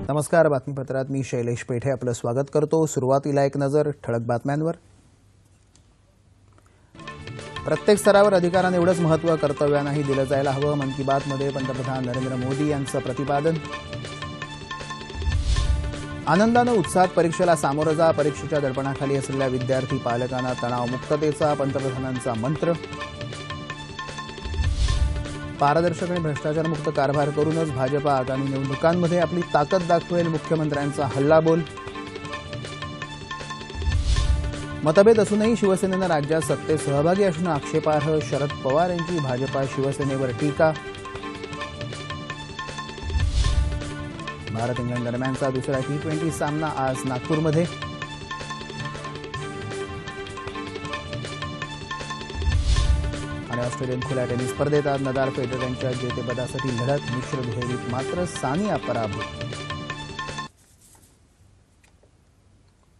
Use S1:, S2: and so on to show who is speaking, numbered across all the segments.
S1: नमस्कार. बातमीपत्रात मी शैलेश पेठे आपलं स्वागत करतो. सुरुवातीला एक नजर ठळक बातम्यांवर. प्रत्येक स्तरावर अधिकारांना एवढंच महत्त्व कर्तव्यांनाही दिलं जायला हवं. मन की बातमध्ये पंतप्रधान नरेंद्र मोदी यांचं प्रतिपादन. आनंदानं उत्साहात परीक्षेला सामोरं जा. परीक्षेच्या दडपणाखाली असलेल्या विद्यार्थी पालकांना तणावमुक्ततेचा पंतप्रधानांचा मंत्र. पारदर्शक आणि भ्रष्टाचारमुक्त कारभार करूनच भाजपा आगामी निवडणुकांमध्ये आपली ताकद दाखवेल. मुख्यमंत्र्यांचा हल्लाबोल. मतभेद असूनही शिवसेनेनं राज्यात सत्तेत सहभागी असणं आक्षेपार्ह. शरद पवार यांची भाजपा शिवसेनेवर टीका. भारत इंग्लंड दरम्यानचा दुसरा T20 सामना आज नागपूरमध्ये. आणि ऑस्ट्रेलियन खुल्या टेनिस स्पर्धेत आज नदाल फेडरर यांच्या जेतेपदासाठी लढत. मिश्र दुहेरीत मात्र सानिया पराभूत.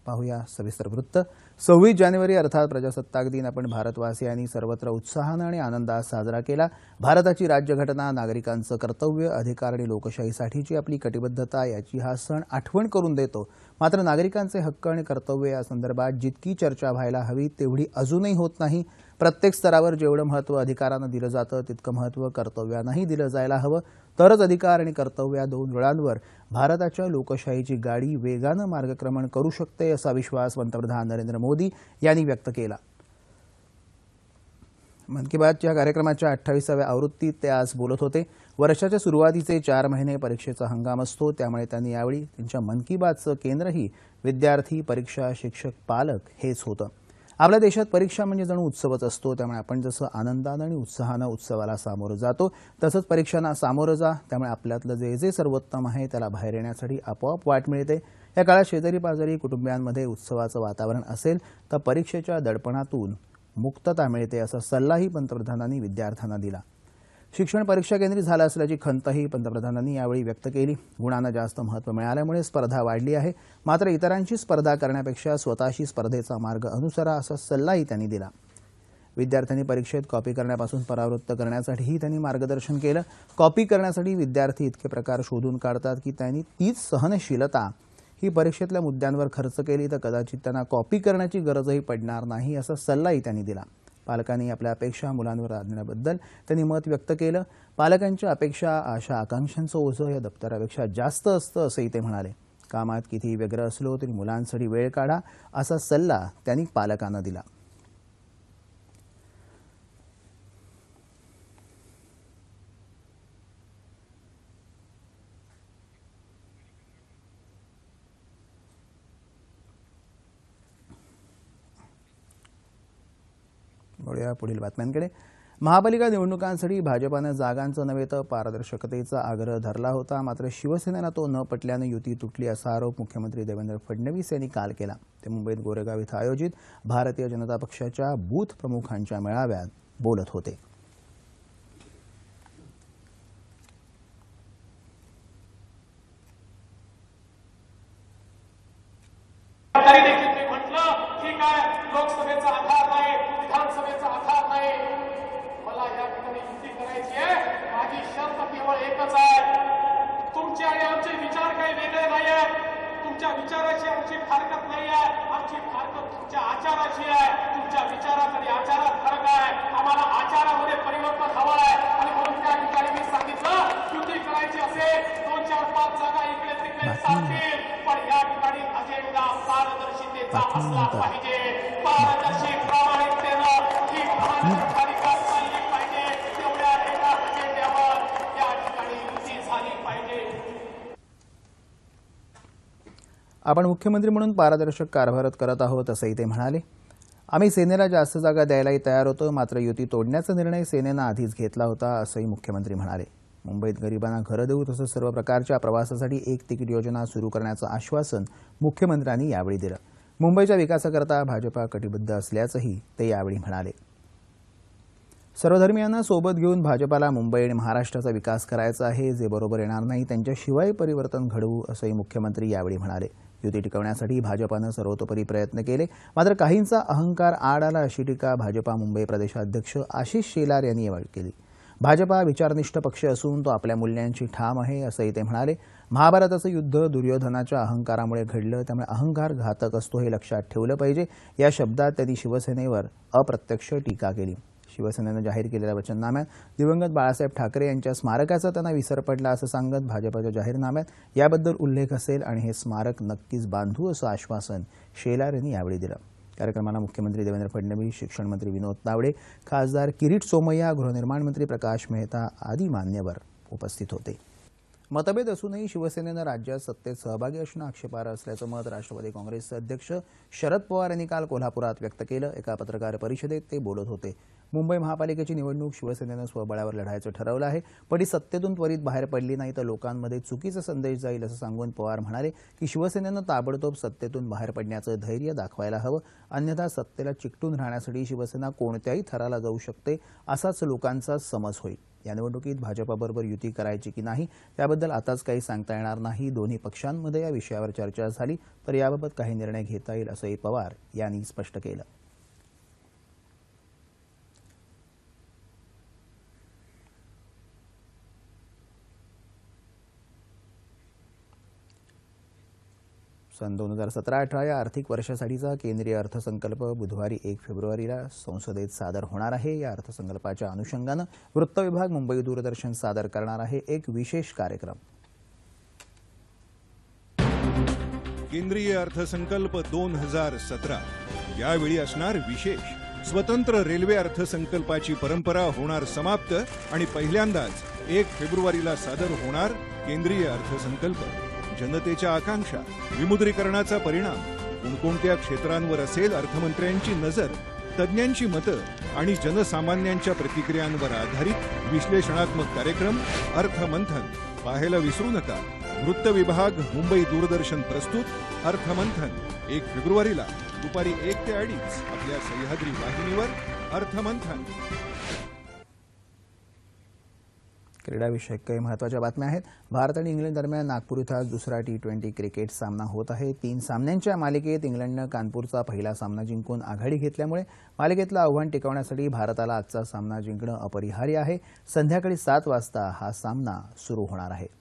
S1: पाहूया सविस्तर वृत्त. 26 जानेवारी अर्थात प्रजासत्ताक दिन आपण भारतवासियांनी सर्वत्र उत्साहानं आणि आनंदात साजरा केला. भारताची राज्यघटना, नागरिकांचं कर्तव्य, अधिकार आणि लोकशाहीसाठीची आपली कटिबद्धता याची हा सण आठवण करून देतो. मात्र नागरिकांचे हक्क आणि कर्तव्य या संदर्भात जितकी चर्चा व्हायला हवी तेवढी अजूनही होत नाही. प्रत्येक स्तरावर जेवढं महत्त्व अधिकारांना दिलं जातं तितकं महत्त्व कर्तव्यांनाही दिलं जायला हवं. तरच अधिकार आणि कर्तव्य या दोन रुळांवर भारताच्या लोकशाहीची गाडी वेगानं मार्गक्रमण करू शकते, असा विश्वास पंतप्रधान नरेंद्र मोदी यांनी व्यक्त केला. मन की बातच्या कार्यक्रमाच्या 28व्या आवृत्तीत ते आज बोलत होते. वर्षाच्या सुरुवातीचे 4 महिने परीक्षेचा हंगाम असतो, त्यामुळे त्यांनी यावेळी त्यांच्या मन की बातचं केंद्रही विद्यार्थी, परीक्षा, शिक्षक, पालक हेच होतं. आपल्या देशात परीक्षा म्हणजे जणू उत्सवच असतो. त्यामुळे आपण जसं आनंदानं आणि उत्साहानं उत्सवाला सामोरं जातो तसंच परीक्षांना सामोरं जा. त्यामुळे आपल्यातलं जे सर्वोत्तम आहे त्याला बाहेर येण्यासाठी आपोआप वाट मिळते. या काळात शेजारी पाजारी कुटुंबियांमध्ये उत्सवाचं वातावरण असेल तर परीक्षेच्या दडपणातून मुक्तता मिळते, असा सल्लाही पंतप्रधानांनी विद्यार्थ्यांना दिला. शिक्षण परीक्षा केंद्रित झालं असल्याची खंतही पंतप्रधानांनी यावेळी व्यक्त केली. गुणांना जास्त महत्त्व मिळाल्यामुळे स्पर्धा वाढली आहे. मात्र इतरांची स्पर्धा करण्यापेक्षा स्वतःशी स्पर्धेचा मार्ग अनुसरा, असा सल्लाही त्यांनी दिला. विद्यार्थ्यांनी परीक्षेत कॉपी करण्यापासून परावृत्त करण्यासाठीही त्यांनी मार्गदर्शन केलं. कॉपी करण्यासाठी विद्यार्थी इतके प्रकार शोधून काढतात की त्यांनी तीच सहनशीलता ही परीक्षेतल्या मुद्द्यांवर खर्च केली तर कदाचित त्यांना कॉपी करण्याची गरजही पडणार नाही, असा सल्लाही त्यांनी दिला. पालकांनी आपल्या अपेक्षा मुलांवर लादण्याबद्दल त्यांनी मत व्यक्त केलं. पालकांच्या अपेक्षा, आशा, आकांक्षांचं ओझं या दप्तरापेक्षा जास्त असतं, असंही ते म्हणाले. कामात कितीही व्यग्र असलो तरी मुलांसाठी वेळ काढा, असा सल्ला त्यांनी पालकांना दिला. वळूया पुढील बातम्यांकडे. महापालिका निवडणुकांसाठी भाजपानं जागांचं नव्हे तर पारदर्शकतेचा आग्रह धरला होता. मात्र शिवसेनेला तो न पटल्यानं युती तुटली, असा आरोप मुख्यमंत्री देवेंद्र फडणवीस यांनी काल केला. ते मुंबईत गोरेगाव इथं आयोजित भारतीय जनता पक्षाच्या बूथ प्रमुखांच्या मेळाव्यात बोलत होते.
S2: तुमच्या विचाराची आमची फारकत नाही आहे. आमची फारकत तुमच्या आचाराची आहे. तुमच्या विचारात आणि आचारात फरक आहे. आम्हाला आचारामध्ये परिवर्तन हवं आहे. आणि म्हणून त्या ठिकाणी मी सांगितलं, युती करायची असेल 2, 4, 5 जागा इकडे तिकडे चालतील, पण या ठिकाणी अजेंडा पारदर्शितेचा असला पाहिजे. पारदर्शी प्रामाणिकतेनं ही महानगरपालिका चालली पाहिजे. तेवढ्या एका अजेंड्यावर या ठिकाणी युती झाली पाहिजे.
S1: आपण मुख्यमंत्री म्हणून पारदर्शक कारभार करत आहोत, असंही ते म्हणाले. आम्ही सेनेला जास्त जागा द्यायलाही तयार होतो. मात्र युती तोडण्याचा निर्णय सेनेनं आधीच घेतला होता, असंही मुख्यमंत्री म्हणाले. मुंबईत गरिबांना घरं देऊ तसंच सर्व प्रकारच्या प्रवासासाठी एक तिकीट योजना सुरू करण्याचं आश्वासन मुख्यमंत्र्यांनी यावेळी दिलं. मुंबईच्या विकासाकरता भाजपा कटिबद्ध असल्याचंही ते यावेळी म्हणाले. सर्वधर्मीयांना सोबत घेऊन भाजपाला मुंबई आणि महाराष्ट्राचा विकास करायचा आहे. जे बरोबर येणार नाही त्यांच्याशिवाय परिवर्तन घडवू, असंही मुख्यमंत्री यावेळी म्हणाले. युती टिकवण्यासाठी भाजपानं सर्वतोपरी प्रयत्न केले. मात्र काहींचा अहंकार आड आला, अशी टीका भाजपा मुंबई प्रदेशाध्यक्ष आशिष शेलार यांनी यावेळी केली. भाजपा विचारनिष्ठ पक्ष असून तो आपल्या मूल्यांची ठाम आहे असंही ते म्हणाले. महाभारताचं युद्ध दुर्योधनाच्या अहंकारामुळे घडलं, त्यामुळे अहंकार घातक असतो हे लक्षात ठेवलं पाहिजे. या शब्दात त्यांनी शिवसेनेवर अप्रत्यक्ष टीका केली. शिवसेनेनं जाहीर केलेल्या वचननाम्यात दिवंगत बाळासाहेब ठाकरे यांच्या स्मारकाचा त्यांना विसर पडला असं सांगत भाजपच्या जाहीरनाम्यात याबद्दल उल्लेख असेल आणि हे स्मारक नक्कीच बांधू असं आश्वासन शेलार यांनी यावेळी दिलं. कार्यक्रमाला मुख्यमंत्री देवेंद्र फडणवीस, शिक्षण मंत्री विनोद तावडे, खासदार किरीट सोमय्या, गृहनिर्माण मंत्री प्रकाश मेहता आदी मान्यवर उपस्थित होते. मतभेद असूनही शिवसेनेनं राज्यात सत्तेत सहभागी असणं आक्षेपार्ह असल्याचं मत राष्ट्रवादी काँग्रेसचे अध्यक्ष शरद पवार यांनी काल कोल्हापुरात व्यक्त केलं. एका पत्रकार परिषदेत ते बोलत होते. मुंबई महापालिकेची निवडणूक शिवसेनेनं स्वबळावर लढायचं ठरवलं आहे, पण ती सत्तेतून त्वरित बाहेर पडली नाही तर लोकांमध्ये चुकीचा संदेश जाईल असं सांगून पवार म्हणाले की शिवसेनेनं ताबडतोब सत्तेतून बाहेर पडण्याचं धैर्य दाखवायला हवं, अन्यथा सत्तेला चिकटून राहण्यासाठी शिवसेना कोणत्याही थराला जाऊ शकते असाच लोकांचा समज होईल. या निवडणुकीत भाजपाबरोबर युती करायची की नाही त्याबद्दल आताच काही सांगता येणार नाही. दोन्ही पक्षांमध्ये या विषयावर चर्चा झाली तर याबाबत काही निर्णय घेता येईल असंही पवार यांनी स्पष्ट केलं. सन 2017-18 या आर्थिक वर्षासाठीचा केंद्रीय अर्थसंकल्प बुधवारी 1 फेब्रुवारीला संसदेत सादर होणार आहे. या अर्थसंकल्पाच्या अनुषंगानं वृत्त विभाग, मुंबई दूरदर्शन सादर करणार आहे एक विशेष कार्यक्रम.
S3: केंद्रीय अर्थसंकल्प 2017 यावेळी असणार विशेष. स्वतंत्र रेल्वे अर्थसंकल्पाची परंपरा होणार समाप्त आणि पहिल्यांदाच 1 फेब्रुवारीला सादर होणार केंद्रीय अर्थसंकल्प. जनतेच्या आकांक्षा, विमुद्रीकरणाचा परिणाम, कोणकोणत्या क्षेत्रांवर असेल अर्थमंत्र्यांची नजर, तज्ज्ञांची मतं आणि जनसामान्यांच्या प्रतिक्रियांवर आधारित विश्लेषणात्मक कार्यक्रम अर्थमंथन पाहायला विसरू नका. वृत्त विभाग, मुंबई दूरदर्शन प्रस्तुत अर्थमंथन 1 फेब्रुवारीला दुपारी 1 ते 2:30 आपल्या सह्याद्री वाहिनीवर अर्थमंथन.
S1: क्रीडाविषयक काही महत्त्वाच्या बातम्या आहेत. भारत आणि इंग्लंड दरम्यान नागपूर इथं आज दुसरा T20 क्रिकेट सामना होत आहे. 3 सामन्यांच्या मालिकेत इंग्लंडनं कानपूरचा पहिला सामना जिंकून आघाडी घेतल्यामुळे मालिकेतलं आव्हान टिकवण्यासाठी भारताला आजचा सामना जिंकणं अपरिहार्य आहे. संध्याकाळी 7 वाजता हा सामना सुरू होणार आहे.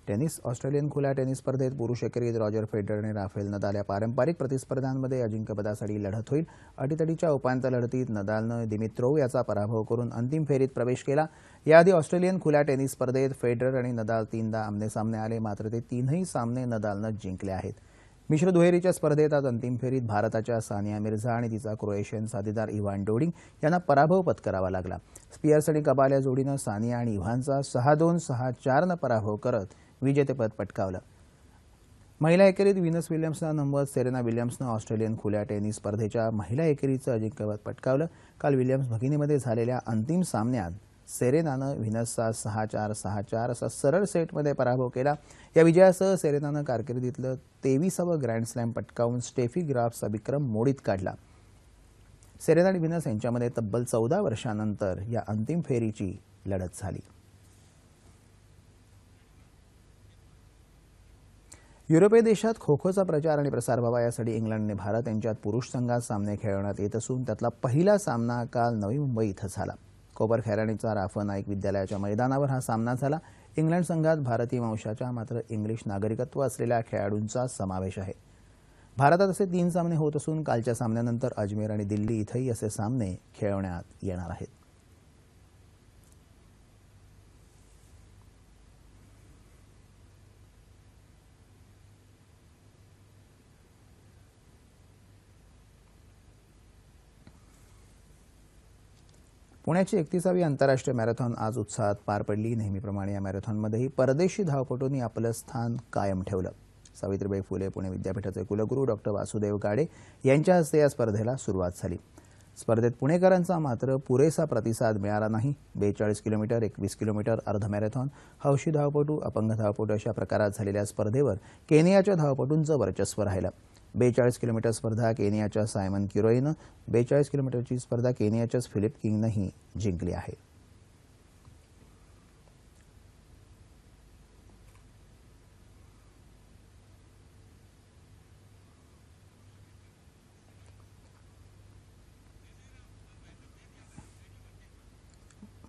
S1: टेनिस. ऑस्ट्रेलियन खुल्या टेनिस स्पर्धेत पुरुष एकेरीत रॉजर फेडरर आणि राफेल नदाल या पारंपरिक प्रतिस्पर्ध्यांमध्ये अजिंक्यपदासाठी लढत होईल. अटीतटीच्या उपांत्य लढतीत नदालनं दिमित्रोव याचा पराभव करून अंतिम फेरीत प्रवेश केला. याआधी ऑस्ट्रेलियन खुल्या टेनिस स्पर्धेत फेडरर आणि नदाल 3दा आमनेसामने आले, मात्र ते 3ही सामने नदालनं जिंकले आहेत. मिश्र दुहेरीच्या स्पर्धेत आज अंतिम फेरीत भारताच्या सानिया मिर्झा आणि तिचा क्रोएशियन साथीदार इव्हान डोडिग यांना पराभव पत्करावा लागला. स्पियर्स आणि कबाल या जोडीनं सानिया आणि इव्हानचा 6-2, 6-4 पराभव करत विजेतेपद पटकावलं. महिला एकेरीत व्हीनस विलियम्सनं नमवत सेरेना विलियम्सनं ऑस्ट्रेलियन खुल्या टेनिस स्पर्धेच्या महिला एकेरीचं अजिंक्यपद पटकावलं. काल विलियम्स भगिनीमध्ये झालेल्या अंतिम सामन्यात सेरेनानं व्हीनसचा 6-4, 6-4 असा सरळ सेटमध्ये पराभव केला. या विजयासह सेरेनानं कारकिर्दीतलं 23वं ग्रँड स्लॅम पटकावून स्टेफी ग्राफचा विक्रम मोडीत काढला. सेरेना आणि व्हीनस यांच्यामध्ये तब्बल 14 वर्षांनंतर या अंतिम फेरीची लढत झाली. युरोपीय देशात खो खोचा प्रचार आणि प्रसार व्हावा यासाठी इंग्लंड आणि भारत यांच्यात पुरुष संघात सामने खेळवण्यात येत असून त्यातला पहिला सामना काल नवी मुंबई इथं झाला. कोपर खैरानीचा राफा नाईक विद्यालयाच्या मैदानावर हा सामना झाला. इंग्लंड संघात भारतीय वंशाच्या मात्र इंग्लिश नागरिकत्व असलेल्या खेळाडूंचा समावेश आहे. भारतात असे 3 सामने होत असून कालच्या सामन्यानंतर अजमेर आणि दिल्ली इथंही असे सामने खेळवण्यात येणार आहेत. पुण्याची 31वी आंतरराष्ट्रीय मॅरेथॉन आज उत्साहात पार पडली. नेहमीप्रमाणे या मॅरेथॉनमध्येही परदेशी धावपटूंनी आपलं स्थान कायम ठेवलं. सावित्रीबाई फुले पुणे विद्यापीठाचे कुलगुरू डॉ. वासुदेव गाडे यांच्या हस्ते या स्पर्धेला सुरुवात झाली. स्पर्धेत पुणेकरांचा मात्र पुरेसा प्रतिसाद मिळाला नाही. 42 किलोमीटर, 21 किलोमीटर, अर्ध मॅरेथॉन, हौशी धावपटू, अपंग धावपटू अशा प्रकारात झालेल्या स्पर्धेवर केनियाच्या धावपटूंचं वर्चस्व राहिलं. 42 किलोमीटर स्पर्धा केनियाच्या सायमन किरोईनं, 42 किलोमीटरची स्पर्धा केनियाच्याच फिलिप किंगनंही जिंकली आहे.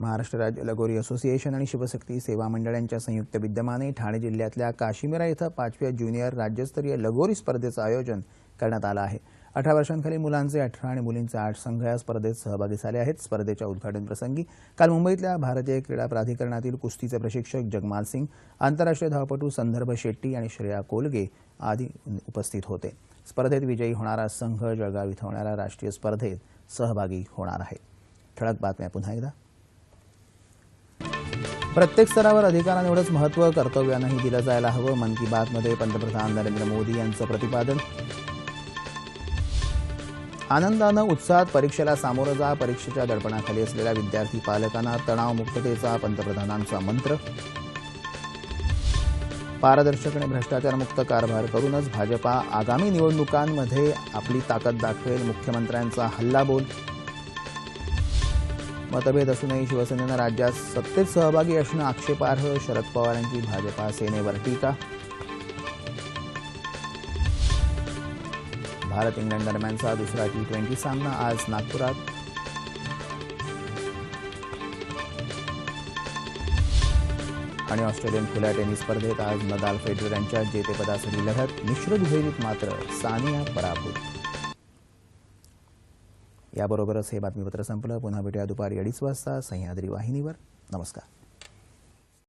S1: महाराष्ट्र राज्य लगोरी असोसिएशन आणि शिवशक्ती सेवा मंडळ यांच्या संयुक्त विद्यमाने ठाणे जिल्ह्यातल्या काशिमिरा इथं 5व्या ज्युनियर राज्यस्तरीय लगोरी स्पर्धेचं आयोजन करण्यात आलं आहे. 18 वर्षांखालील मुलांचे 18 आणि मुलींचे 8 संघ या स्पर्धेत सहभागी झाले आहेत. स्पर्धेच्या उद्घाटन प्रसंगी काल मुंबईतल्या भारतीय क्रीडा प्राधिकरणातील कुस्तीचे प्रशिक्षक जगमाल सिंग, आंतरराष्ट्रीय धावपटू संदर्भ शेट्टी आणि श्रेया कोलगे आदी उपस्थित होते. स्पर्धेत विजयी होणारा संघ जळगाव इथं होणाऱ्या राष्ट्रीय स्पर्धेत सहभागी होणार आहे. ठळक बातम्या पुन्हा एकदा. प्रत्येक स्तरावर अधिकारांएवढंच महत्त्व कर्तव्यांनाही दिलं जायला हवं. मन की बातमध्ये पंतप्रधान नरेंद्र मोदी यांचं प्रतिपादन. आनंदानं उत्साहात परीक्षेला सामोरं जा. परीक्षेच्या दडपणाखाली असलेल्या विद्यार्थी पालकांना तणावमुक्ततेचा पंतप्रधानांचा मंत्र. पारदर्शक आणि भ्रष्टाचारमुक्त कारभार करूनच भाजपा आगामी निवडणुकांमध्ये आपली ताकद दाखवेल. मुख्यमंत्र्यांचा हल्लाबोल. मतभेद असूनही शिवसेनेनं राज्यात सत्तेत सहभागी असणं आक्षेपार्ह. शरद पवारांची भाजपा सेनेवर टीका. भारत इंग्लंड दरम्यानचा दुसरा T20 सामना आज नागपुरात. आणि ऑस्ट्रेलियन खुल्या टेनिस स्पर्धेत आज नदाल फेडरर यांच्या जेतेपदासाठी लढत. मिश्र दुहेरीत मात्र सानिया पराभूत. याबरोबरच हे बातमीपत्र संपलं. पुन्हा भेटूया दुपारी 2:30 वाजता सह्याद्री वाहिनीवर. नमस्कार.